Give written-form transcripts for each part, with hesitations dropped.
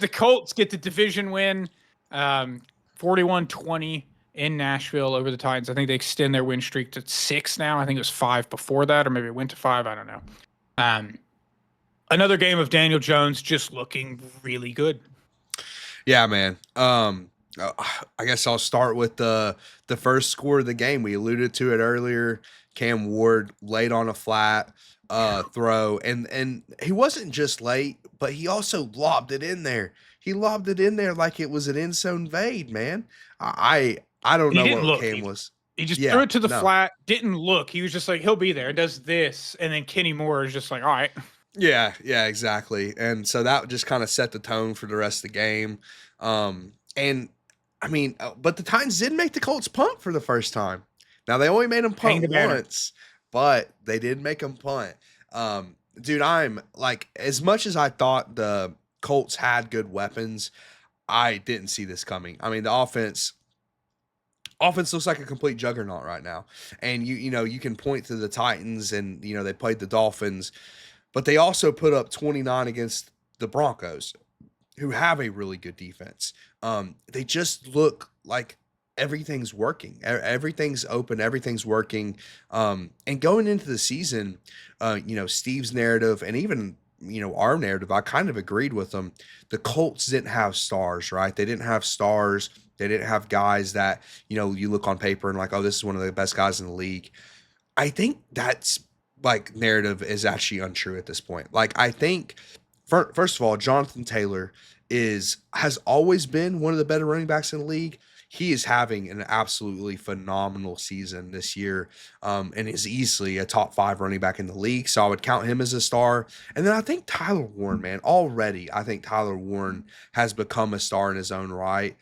The Colts get the division win, 41-20 in Nashville over the Titans. I think they extend their win streak to 6 now. I think it was 5 before that, or maybe it went to 5. I don't know. Another game of Daniel Jones just looking really good. Yeah, man. I guess I'll start with the first score of the game. We alluded to it earlier. Cam Ward laid on a flat throw, and he wasn't just late, but he also lobbed it in there. He lobbed it in there like it was an end zone fade, man. I don't He know didn't what look. Cam was. He just threw Yeah, it to the no. flat, didn't look. He was just like, he'll be there. Does this. And then Kenny Moore is just like, all right. Yeah, exactly. And so that just kind of set the tone for the rest of the game. And I mean, but the Titans did make the Colts punt for the first time. Now they only made them Hang punt the banner. once, but they did make them punt. Dude, I'm like, as much as I thought the Colts had good weapons, I didn't see this coming. I mean, the offense looks like a complete juggernaut right now. And you can point to the Titans and they played the Dolphins, but they also put up 29 against the Broncos, who have a really good defense. They just look like everything's working. Everything's open. Everything's working. And going into the season, Steve's narrative and even our narrative, I kind of agreed with them. The Colts didn't have stars, right? They didn't have stars. They didn't have guys that you look on paper and like, oh, this is one of the best guys in the league. I think that's like narrative is actually untrue at this point. Like I think first of all, Jonathan Taylor has always been one of the better running backs in the league. He is having an absolutely phenomenal season this year, and is easily a top 5 running back in the league. So I would count him as a star. And then I think Tyler Warren, man, already I think Tyler Warren has become a star in his own right.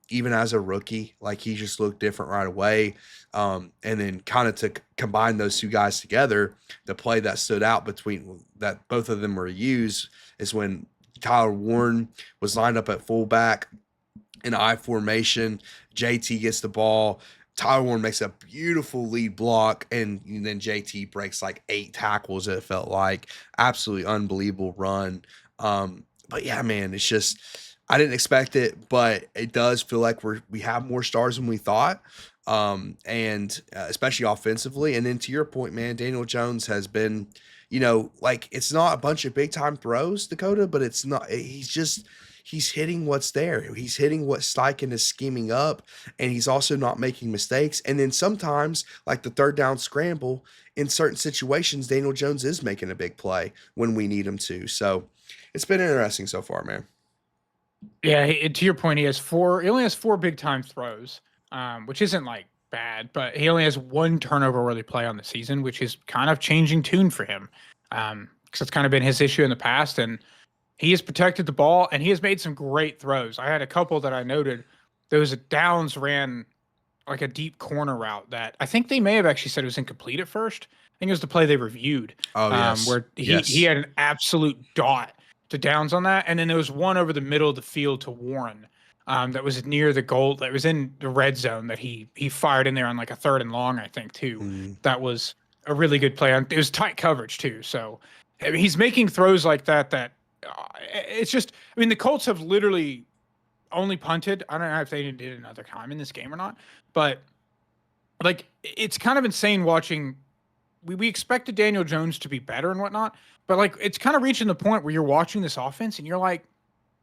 Even as a rookie, like he just looked different right away. And then kind of to combine those two guys together, the play that stood out between that both of them were used is when Tyler Warren was lined up at fullback in I formation. JT gets the ball. Tyler Warren makes a beautiful lead block, and then JT breaks like 8 tackles. It felt like absolutely unbelievable run. But yeah, man, it's just I didn't expect it, but it does feel like we have more stars than we thought. And especially offensively. And then to your point, man, Daniel Jones has been, like it's not a bunch of big time throws, Dakota, but it's not. He's hitting what's there. He's hitting what Steichen is scheming up, and he's also not making mistakes. And then sometimes, like the third down scramble, in certain situations, Daniel Jones is making a big play when we need him to. So it's been interesting so far, man. Yeah, to your point, he only has 4 big time throws, which isn't like bad, but he only has 1 turnover worthy play on the season, which is kind of changing tune for him. Because it's kind of been his issue in the past, and he has protected the ball and he has made some great throws. I had a couple that I noted. There was a Downs ran like a deep corner route that I think they may have actually said it was incomplete at first. I think it was the play they reviewed, Oh yes, where he yes. had an absolute dot to Downs on that, and then there was one over the middle of the field to Warren, that was near the goal, that was in the red zone that he fired in there on like a 3rd and long, I think too. Mm. That was a really good play. It was tight coverage too, so I mean, he's making throws like that. It's just, I mean, the Colts have literally only punted. I don't know if they did another time in this game or not, but like it's kind of insane watching. We expected Daniel Jones to be better and whatnot, but like it's kind of reaching the point where you're watching this offense and you're like,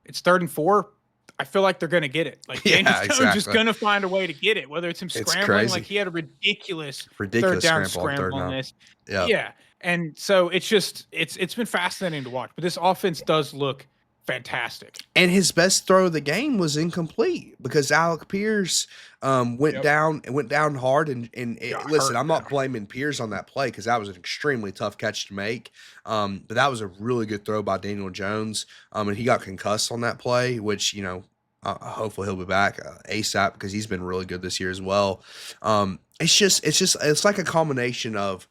it's 3rd and 4. I feel like they're going to get it. Like Daniel Yeah, Jones is exactly. going to find a way to get it, whether it's him It's scrambling. Like crazy. he had a ridiculous third Ridiculous down scramble on third scramble in now. this. Yeah. Yeah. And so it's been fascinating to watch, but this offense does look fantastic. And his best throw of the game was incomplete because Alec Pierce went down hard listen, Hurt. I'm not blaming Pierce on that play because that was an extremely tough catch to make. But that was a really good throw by Daniel Jones. And he got concussed on that play, which hopefully he'll be back ASAP because he's been really good this year as well. It's like a combination of.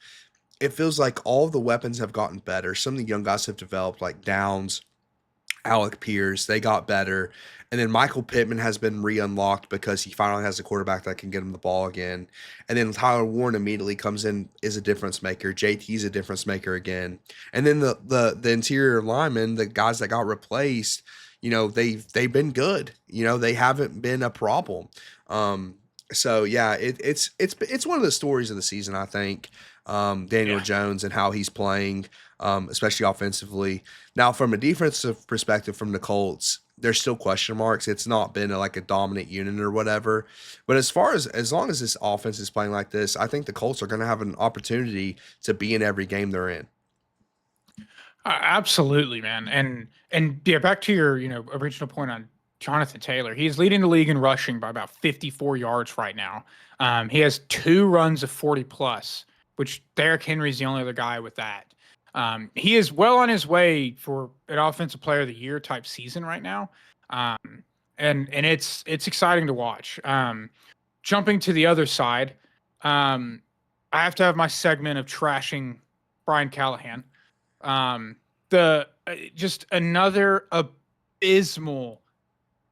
It feels like all the weapons have gotten better. Some of the young guys have developed, like Downs, Alec Pierce, they got better. And then Michael Pittman has been re-unlocked because he finally has a quarterback that can get him the ball again. And then Tyler Warren immediately comes in, is a difference maker. JT's a difference maker again. And then the interior linemen, the guys that got replaced, they've been good. They haven't been a problem. So yeah, it's one of the stories of the season, I think. Daniel Yeah. Jones and how he's playing, especially offensively. Now, from a defensive perspective, from the Colts, there's still question marks. It's not been like a dominant unit or whatever. But as long as this offense is playing like this, I think the Colts are going to have an opportunity to be in every game they're in. Absolutely, man. And yeah, back to your, original point on Jonathan Taylor. He's leading the league in rushing by about 54 yards right now. He has 2 runs of 40 plus, which Derrick Henry's the only other guy with that. He is well on his way for an offensive player of the year type season right now. And it's exciting to watch. Jumping to the other side, I have to have my segment of trashing Brian Callahan. The just another abysmal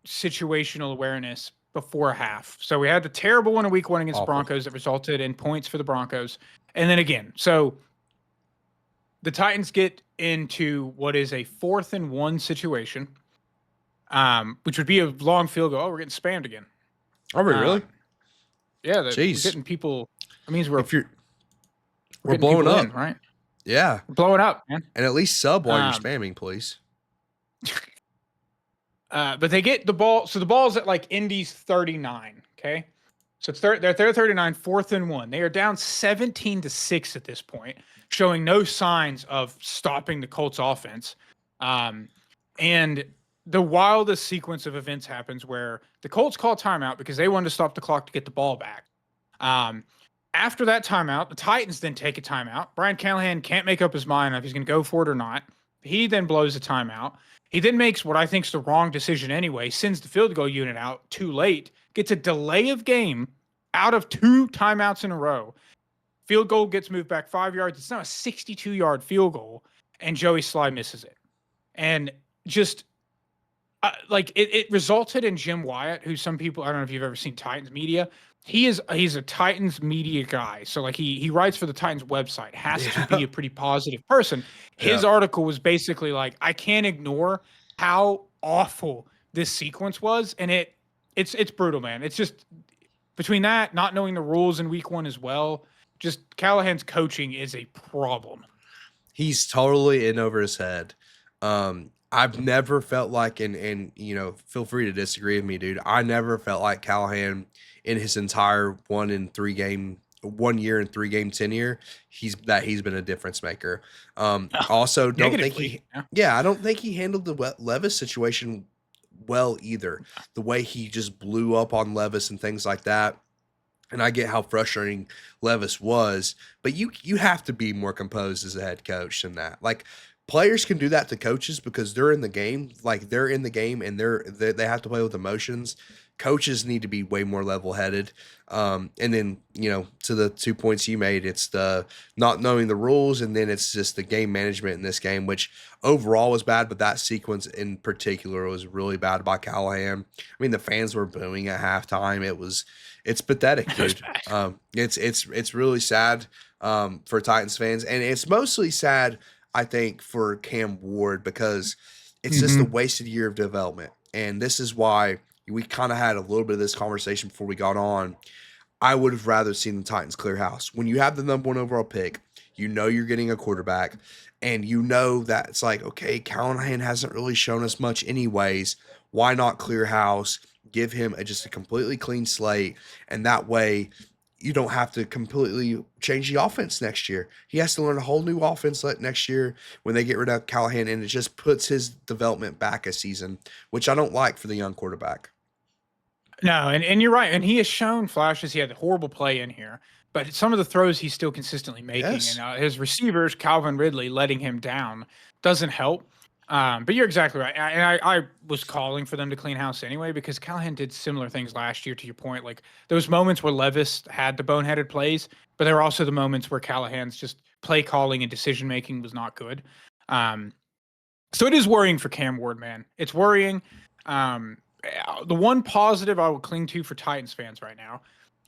situational awareness before half. So we had the terrible one in week 1 against the Awful. Broncos that resulted in points for the Broncos. And then again, so the Titans get into what is a 4th and 1 situation, which would be a long field goal. Oh, we're getting spammed again. Are we really? Yeah, we're Jeez. getting people. That means we're We're getting blowing people up, in, right? yeah. We're blowing up, man. And at least sub while you're Um, spamming, please. But they get the ball. So the ball's at like Indy's 39. Okay. So it's they're 39, 4th and 1. They are down 17-6 at this point, showing no signs of stopping the Colts offense. And the wildest sequence of events happens where the Colts call timeout because they wanted to stop the clock to get the ball back. After that timeout, the Titans then take a timeout. Brian Callahan can't make up his mind if he's going to go for it or not. He then blows a timeout. He then makes what I think is the wrong decision anyway, sends the field goal unit out too late, gets a delay of game out of 2 timeouts in a row. Field goal gets moved back 5 yards. It's now a 62-yard field goal, and Joey Sly misses it. And just it resulted in Jim Wyatt, who some people, I don't know if you've ever seen Titans media. He's a Titans media guy. So like he writes for the Titans website, has to be a pretty positive person. His article was basically like, I can't ignore how awful this sequence was. And it's brutal, man. It's just between that, not knowing the rules in week 1 as well, just Callahan's coaching is a problem. He's totally in over his head. I've never felt like, and feel free to disagree with me, dude. I never felt like Callahan in his entire 1 year and 3 game tenure, he's been a difference maker. Also, don't think I don't think he handled the Levis situation well either. The way he just blew up on Levis and things like that. And I get how frustrating Levis was, but you have to be more composed as a head coach than that. Like, players can do that to coaches because they're in the game. Like, they're in the game and they have to play with emotions. Coaches need to be way more level-headed. And then, to the 2 points you made, it's the not knowing the rules, and then it's just the game management in this game, which overall was bad, but that sequence in particular was really bad by Callahan. I mean, the fans were booing at halftime. It's pathetic, dude. It's really sad for Titans fans, and it's mostly sad, I think, for Cam Ward because it's just a wasted year of development. And this is why we kind of had a little bit of this conversation before we got on. I would have rather seen the Titans clear house. When you have the number 1 overall pick, you're getting a quarterback, and that it's like, okay, Callahan hasn't really shown us much anyways. Why not clear house? Give him just a completely clean slate, and that way you don't have to completely change the offense next year. He has to learn a whole new offense next year when they get rid of Callahan, and it just puts his development back a season, which I don't like for the young quarterback. No, and you're right. And he has shown flashes. He had a horrible play in here, but some of the throws he's still consistently making. Yes. And his receivers, Calvin Ridley, letting him down doesn't help. But you're exactly right. And I was calling for them to clean house anyway, because Callahan did similar things last year, to your point. Like those moments where Levis had the boneheaded plays, but there were also the moments where Callahan's just play calling and decision making was not good. So it is worrying for Cam Ward, man. It's worrying. The one positive I will cling to for Titans fans right now,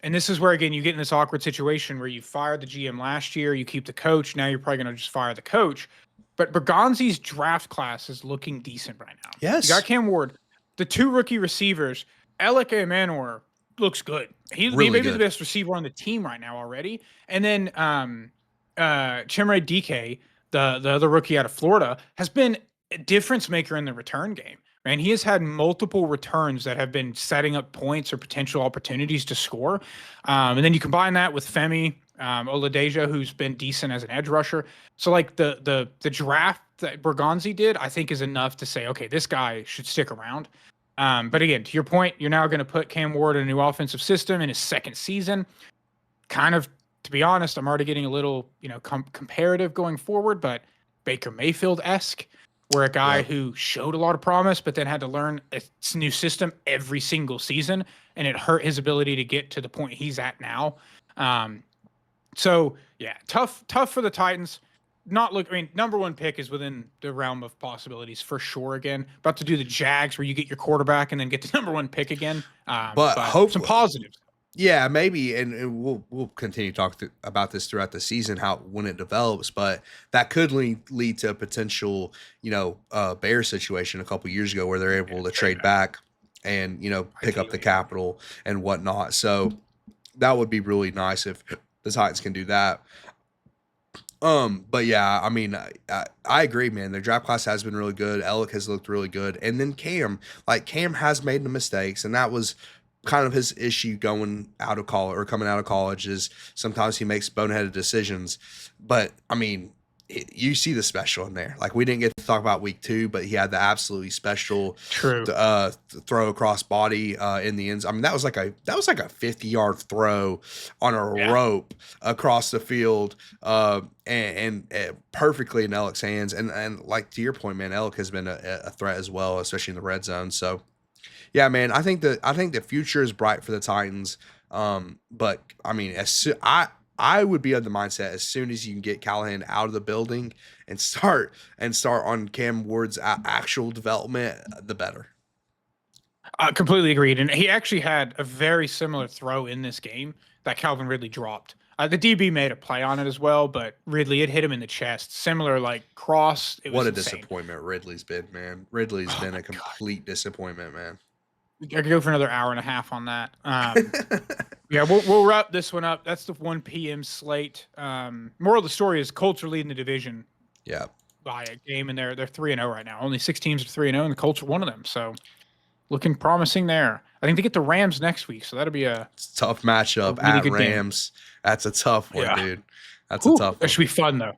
and this is where, again, you get in this awkward situation where you fired the GM last year, you keep the coach, now you're probably going to just fire the coach. but Bergonzi's draft class is looking decent right now. You got Yes. Cam Ward, the 2 rookie receivers. Alec Emanor looks good. He Really may be the good. best receiver on the team right now already. And then Chimere DK, the other rookie out of Florida, has been a difference maker in the return game. Man, he has had multiple returns that have been setting up points or potential opportunities to score. And then you combine that with Femi Oladeja, who's been decent as an edge rusher. So like the draft that Bergonzi did, I think is enough to say, okay, this guy should stick around. But again, to your point, you're now going to put Cam Ward in a new offensive system in his second season. Kind of, to be honest, I'm already getting a little, comparative going forward, but Baker Mayfield-esque, where a guy Yep. who showed a lot of promise, but then had to learn a new system every single season, and it hurt his ability to get to the point he's at now. So yeah, tough for the Titans. Number 1 pick is within the realm of possibilities for sure. Again, about to do the Jags where you get your quarterback and then get the number 1 pick again. But hope some positives. Yeah, maybe, and we'll continue to talk about this throughout the season, when it develops. But that could lead to a potential, Bear situation a couple years ago where they're able to trade back and pick up the capital and whatnot. So that would be really nice if the Titans can do that. But yeah, I mean, I agree, man. Their draft class has been really good. Alec has looked really good, and then Cam has made the mistakes, and that was kind of his issue going out of college or coming out of college is sometimes he makes boneheaded decisions. But I mean, you see the special in there. Like we didn't get to talk about week 2, but he had the absolutely special throw across body in the end. I mean, that was like a 50-yard throw on a rope across the field, and perfectly in Alec's hands. And like to your point, man, Alec has been a threat as well, especially in the red zone. So. Yeah, man, I think the future is bright for the Titans. But I mean, I would be of the mindset as soon as you can get Callahan out of the building and start on Cam Ward's actual development, the better. Completely agreed. And he actually had a very similar throw in this game that Calvin Ridley dropped. The DB made a play on it as well, but Ridley, it hit him in the chest. Similar, like cross. What a disappointment Ridley's been, man. Ridley's been a complete disappointment, man. I could go for another hour and a half on that. Yeah, we'll wrap this one up. That's the 1 p.m. slate. Moral of the story is Colts are leading the division. Yeah, by a game, and they're 3-0 right now. Only 6 teams are 3-0, and the Colts are one of them. So looking promising there. I think they get the Rams next week, so that'll be a tough matchup really at Rams. Game. That's a tough one, dude. That's a tough one. That should be fun though.